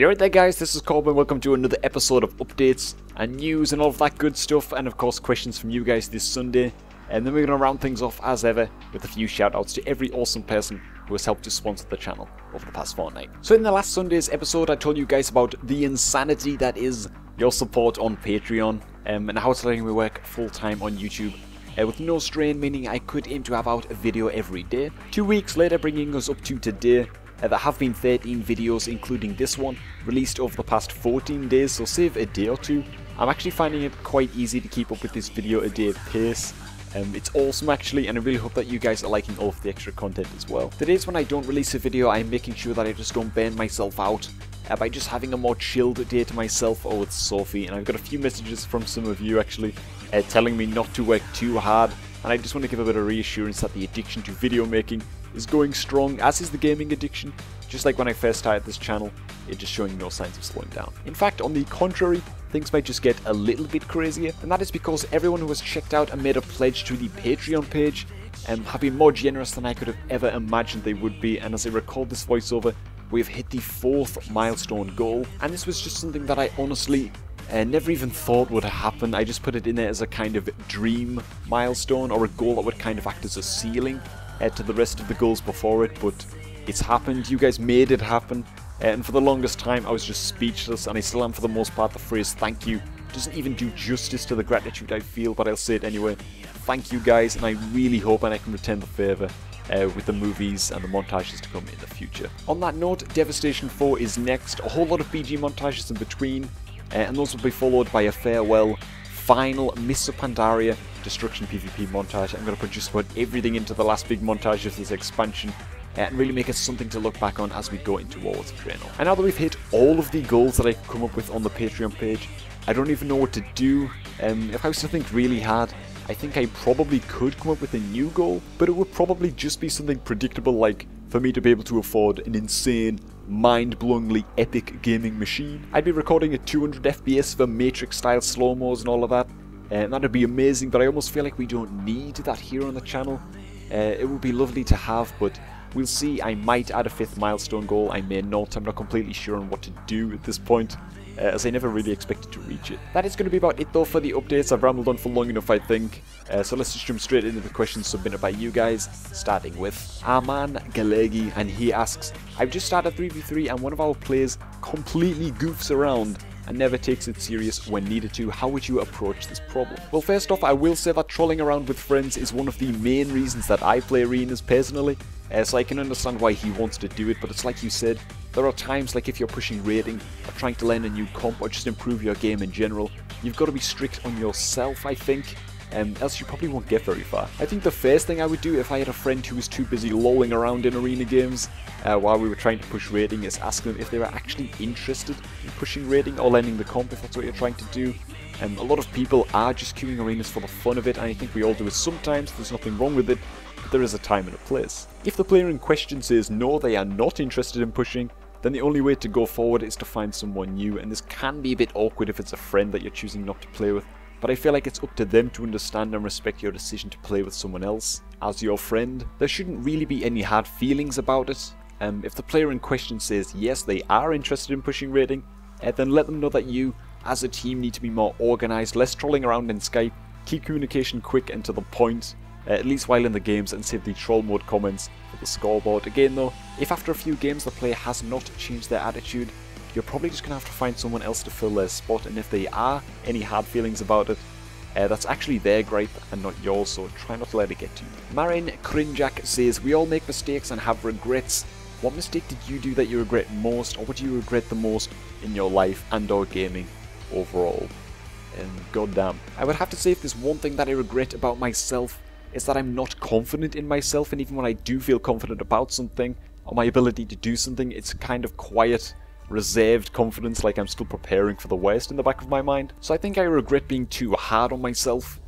You're right there guys, this is Cobrak, welcome to another episode of updates and news and all of that good stuff, and of course questions from you guys this Sunday. And then we're going to round things off as ever with a few shout outs to every awesome person who has helped to sponsor the channel over the past fortnight. So in the last Sunday's episode I told you guys about the insanity that is your support on Patreon, and how it's letting me work full time on YouTube. With no strain, meaning I could aim to have out a video every day. 2 weeks later, bringing us up to today. There have been 13 videos, including this one, released over the past 14 days, so save a day or two. I'm actually finding it quite easy to keep up with this video a day pace. It's awesome actually, and I really hope that you guys are liking all of the extra content as well. The days when I don't release a video, I'm making sure that I just don't burn myself out by just having a more chilled day to myself or with Sophie, and I've got a few messages from some of you actually telling me not to work too hard, and I just want to give a bit of reassurance that the addiction to video making is going strong, as is the gaming addiction. Just like when I first started this channel, it's just showing no signs of slowing down. In fact, on the contrary, things might just get a little bit crazier, and that is because everyone who has checked out and made a pledge to the Patreon page have been more generous than I could have ever imagined they would be, and as I record this voiceover, we've hit the 4th milestone goal, and this was just something that I honestly never even thought would happen. I just put it in there as a kind of dream milestone, or a goal that would kind of act as a ceiling to the rest of the goals before it, but it's happened. You guys made it happen, and for the longest time I was just speechless, and I still am for the most part. The phrase thank you doesn't even do justice to the gratitude I feel, but I'll say it anyway. Thank you guys, and I really hope I can return the favour with the movies and the montages to come in the future. On that note, Devastation 4 is next, a whole lot of BG montages in between, and those will be followed by a farewell, final Mists of Pandaria Destruction PvP montage. I'm going to put just about everything into the last big montage of this expansion, and really make it something to look back on as we go into towards Drano. And now that we've hit all of the goals that I could come up with on the Patreon page, I don't even know what to do. If I was to think really hard, I think I probably could come up with a new goal, but it would probably just be something predictable, like for me to be able to afford an insane, mind-blowingly epic gaming machine. I'd be recording at 200 FPS for Matrix-style slow-mos and all of that, and that'd be amazing, but I almost feel like we don't need that here on the channel. It would be lovely to have, but we'll see. I might add a 5th milestone goal, I may not. I'm not completely sure on what to do at this point, as I never really expected to reach it. That is going to be about it though for the updates. I've rambled on for long enough, I think, so let's just jump straight into the questions submitted by you guys, starting with Arman Galegi, and he asks, I've just started 3v3 and one of our players completely goofs around and never takes it serious when needed to. How would you approach this problem? Well, first off, I will say that trolling around with friends is one of the main reasons that I play arenas personally, so I can understand why he wants to do it, but it's like you said, there are times, like if you're pushing rating or trying to learn a new comp or just improve your game in general, you've got to be strict on yourself, I think, else you probably won't get very far. I think the first thing I would do if I had a friend who was too busy lolling around in arena games while we were trying to push rating is ask them if they were actually interested in pushing rating or learning the comp, if that's what you're trying to do. A lot of people are just queuing arenas for the fun of it, and I think we all do it sometimes. There's nothing wrong with it, but there is a time and a place. If the player in question says no, they are not interested in pushing, then the only way to go forward is to find someone new, and this can be a bit awkward if it's a friend that you're choosing not to play with, but I feel like it's up to them to understand and respect your decision to play with someone else as your friend. There shouldn't really be any hard feelings about it. If the player in question says yes, they are interested in pushing rating, then let them know that you, as a team, need to be more organised, less trolling around in Skype, keep communication quick and to the point, at least while in the games, and save the troll mode comments for the scoreboard. Again though, if after a few games the player has not changed their attitude, you're probably just going to have to find someone else to fill their spot, and if they are any hard feelings about it, that's actually their gripe and not yours, so try not to let it get to you. Marin Krinjak says, we all make mistakes and have regrets. What mistake did you do that you regret most, or what do you regret the most in your life and or gaming overall? And goddamn, I would have to say if there's one thing that I regret about myself, is that I'm not confident in myself, and even when I do feel confident about something, or my ability to do something, it's kind of quiet, reserved confidence, like I'm still preparing for the worst in the back of my mind. So I think I regret being too hard on myself.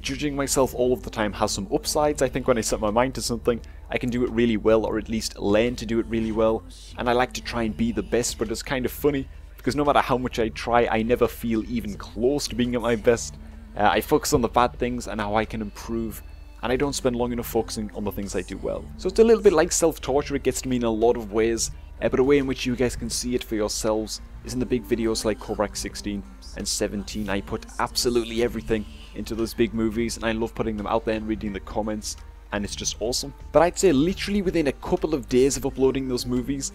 Judging myself all of the time has some upsides. I think when I set my mind to something, I can do it really well, or at least learn to do it really well, and I like to try and be the best, but it's kind of funny, because no matter how much I try, I never feel even close to being at my best. I focus on the bad things and how I can improve, and I don't spend long enough focusing on the things I do well. So it's a little bit like self-torture. It gets to me in a lot of ways, but a way in which you guys can see it for yourselves is in the big videos like Cobrak 16 and 17. I put absolutely everything into those big movies, and I love putting them out there and reading the comments, and it's just awesome. But I'd say literally within a couple of days of uploading those movies,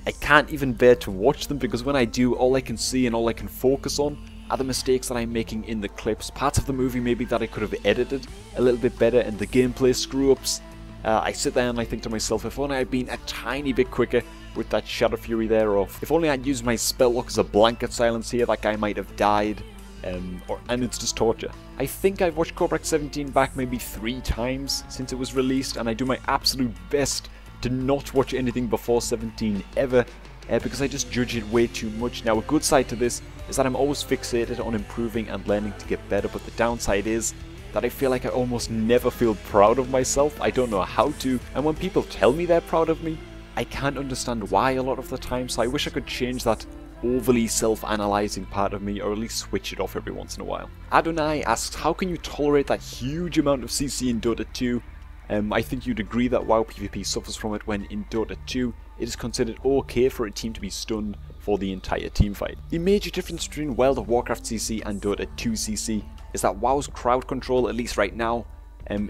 I can't even bear to watch them, because when I do, all I can see and all I can focus on are the mistakes that I'm making in the clips. Parts of the movie maybe that I could have edited a little bit better, and the gameplay screw-ups. I sit there and I think to myself, if only I'd been a tiny bit quicker with that Shadow Fury there, or if only I'd used my spell lock as a blanket silence here, that guy might have died. And it's just torture. I think I've watched Cobrak 17 back maybe 3 times since it was released, and I do my absolute best to not watch anything before 17 ever, because I just judge it way too much. Now, a good side to this is that I'm always fixated on improving and learning to get better, but the downside is that I feel like I almost never feel proud of myself. I don't know how to, and when people tell me they're proud of me, I can't understand why a lot of the time, so I wish I could change that overly self-analyzing part of me, or at least switch it off every once in a while. Addons asks, how can you tolerate that huge amount of CC in Dota 2? I think you'd agree that WoW PvP suffers from it when in Dota 2 it is considered okay for a team to be stunned for the entire teamfight. The major difference between World of Warcraft CC and Dota 2 CC is that WoW's crowd control, at least right now,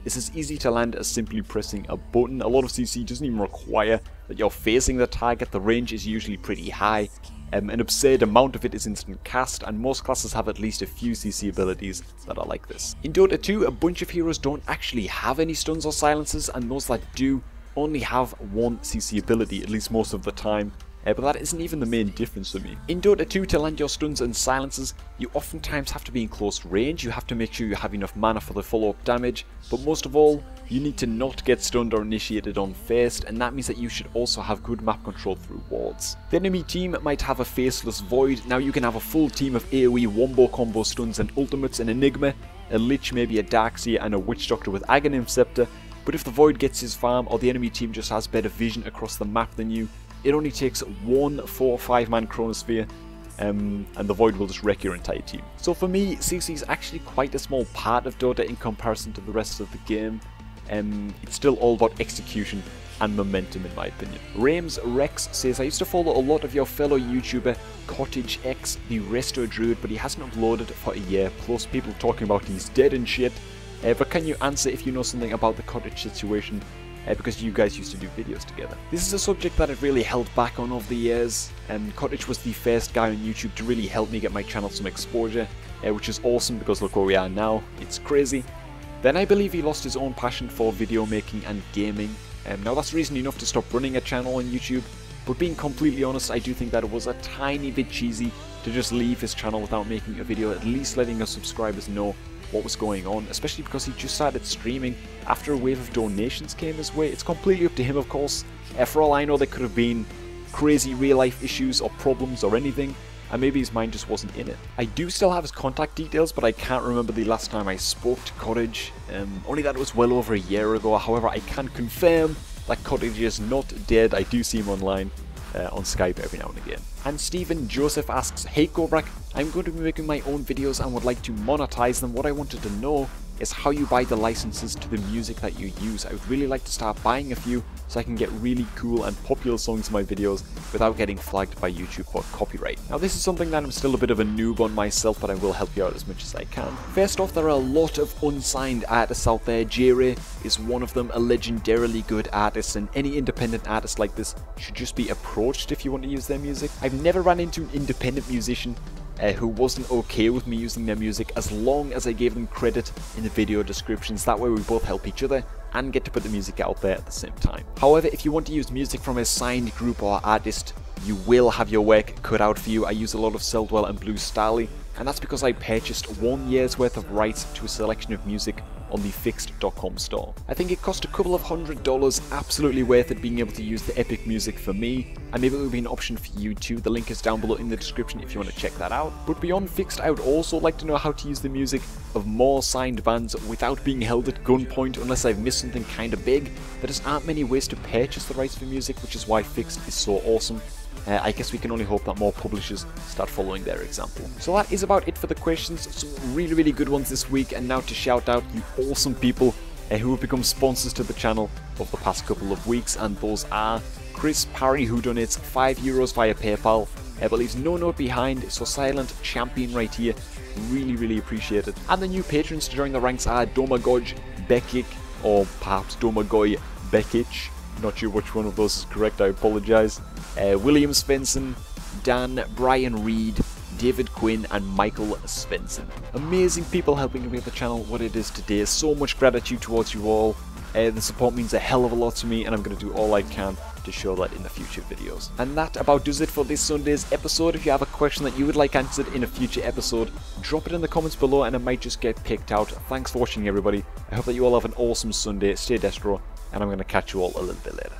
is as easy to land as simply pressing a button. A lot of CC doesn't even require that you're facing the target. The range is usually pretty high. An absurd amount of it is instant cast, and most classes have at least a few CC abilities that are like this. In Dota 2, a bunch of heroes don't actually have any stuns or silences, and those that do only have one CC ability, at least most of the time. But that isn't even the main difference for me. In Dota 2, to land your stuns and silences, you oftentimes have to be in close range. You have to make sure you have enough mana for the follow-up damage, but most of all, you need to not get stunned or initiated on first, and that means that you should also have good map control through wards. The enemy team might have a Faceless Void. Now you can have a full team of AoE wombo combo stuns and ultimates, an Enigma, a Lich, maybe a Darkseer, and a Witch Doctor with Aghanim Scepter, but if the Void gets his farm, or the enemy team just has better vision across the map than you, it only takes one 4 or 5 man Chronosphere, and the Void will just wreck your entire team. So for me, CC is actually quite a small part of Dota in comparison to the rest of the game. It's still all about execution and momentum, in my opinion. Rames Rex says, I used to follow a lot of your fellow YouTuber Cottage X, the Resto Druid, but he hasn't uploaded for a year, plus people talking about he's dead and shit. But can you answer if you know something about the Cottage situation? Because you guys used to do videos together. This is a subject that I've really held back on over the years. Cottage was the first guy on YouTube to really help me get my channel some exposure, which is awesome because look where we are now. It's crazy. Then I believe he lost his own passion for video making and gaming. Now that's reason enough to stop running a channel on YouTube, but being completely honest, I do think that it was a tiny bit cheesy to just leave his channel without making a video, at least letting his subscribers know what was going on, especially because he just started streaming after a wave of donations came his way. It's completely up to him, of course. For all I know, there could have been crazy real life issues or problems or anything, and maybe his mind just wasn't in it. I do still have his contact details, but I can't remember the last time I spoke to Cottage, only that it was well over a year ago. However, I can confirm that Cottage is not dead. I do see him online on Skype every now and again. And Stephen Joseph asks, hey Cobrak, I'm going to be making my own videos and would like to monetize them. What I wanted to know is how you buy the licenses to the music that you use. I would really like to start buying a few so I can get really cool and popular songs in my videos without getting flagged by YouTube for copyright. Now this is something that I'm still a bit of a noob on myself, but I will help you out as much as I can. First off, there are a lot of unsigned artists out there. J-Ray is one of them, a legendarily good artist, and any independent artist like this should just be approached if you want to use their music. I've never ran into an independent musician who wasn't okay with me using their music, as long as I gave them credit in the video descriptions. That way we both help each other and get to put the music out there at the same time. However, if you want to use music from a signed group or artist, you will have your work cut out for you. I use a lot of Celldweller and Stahli, and that's because I purchased 1 year's worth of rights to a selection of music on the Fixed.com store. I think it cost a couple of $100, absolutely worth it being able to use the epic music for me, and maybe it would be an option for you too. The link is down below in the description if you want to check that out. But beyond Fixed, I would also like to know how to use the music of more signed bands without being held at gunpoint unless I've missed something kind of big. There just aren't many ways to purchase the rights for music, which is why Fixed is so awesome. I guess we can only hope that more publishers start following their example. So that is about it for the questions. Some really good ones this week, and now to shout out you awesome people who have become sponsors to the channel over the past couple of weeks, and those are Chris Parry, who donates €5 via PayPal, but leaves no note behind, so silent champion right here. Really appreciate it. And the new patrons to join the ranks are Domagoj Bekic, or perhaps Domagoy Bekic. Not sure which one of those is correct, I apologise. William Svensson, Dan, Brian Reed, David Quinn and Michael Svensson. Amazing people helping to make the channel what it is today. So much gratitude towards you all. The support means a hell of a lot to me, and I'm going to do all I can to show that in the future videos. And that about does it for this Sunday's episode. If you have a question that you would like answered in a future episode, drop it in the comments below and it might just get picked out. Thanks for watching, everybody. I hope that you all have an awesome Sunday. Stay destro, and I'm going to catch you all a little bit later.